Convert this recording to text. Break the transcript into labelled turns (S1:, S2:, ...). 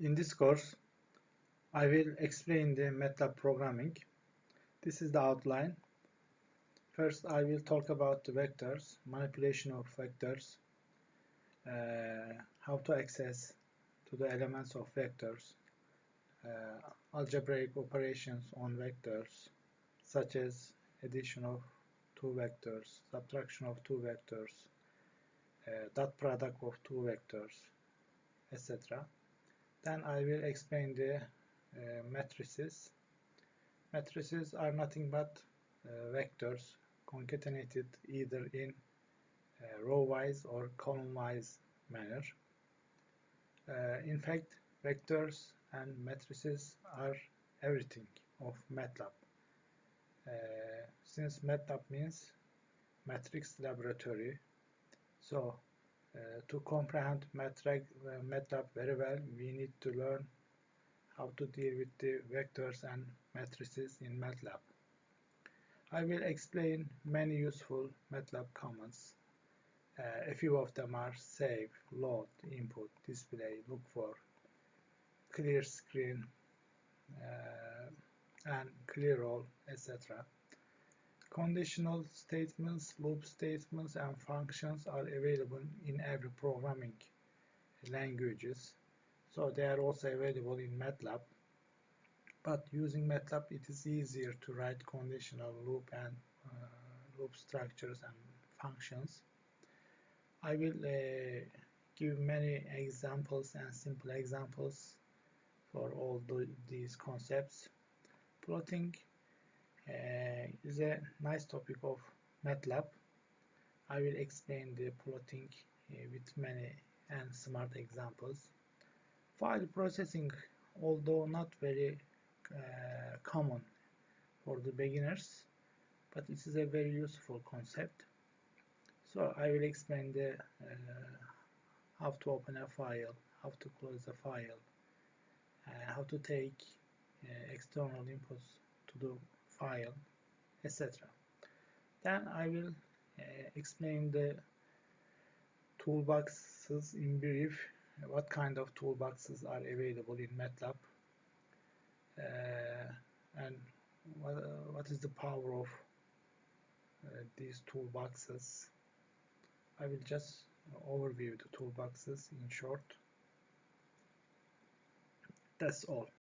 S1: In this course, I will explain the MATLAB programming. This is the outline. First, I will talk about the vectors, manipulation of vectors, how to access to the elements of vectors, algebraic operations on vectors, such as addition of two vectors, subtraction of two vectors, dot product of two vectors, etc. Then I will explain the matrices. Matrices are nothing but vectors concatenated either in row-wise or column-wise manner. In fact, vectors and matrices are everything of MATLAB. Since MATLAB means matrix laboratory, so to comprehend MATLAB very well, we need to learn how to deal with the vectors and matrices in MATLAB. I will explain many useful MATLAB commands. A few of them are save, load, input, display, look for, clear screen, and clear all, etc. Conditional statements, loop statements, and functions are available in every programming languages. So they are also available in MATLAB. But using MATLAB, it is easier to write conditional loop and loop structures and functions. I will give many examples and simple examples for all these concepts. Plotting is a nice topic of MATLAB. I will explain the plotting with many and smart examples. File processing, although not very common for the beginners, but it is a very useful concept. So I will explain the how to open a file, how to close a file, how to take external inputs to the file, etc. Then I will explain the toolboxes in brief, what kind of toolboxes are available in MATLAB, and what is the power of these toolboxes. I will just overview the toolboxes in short. That's all.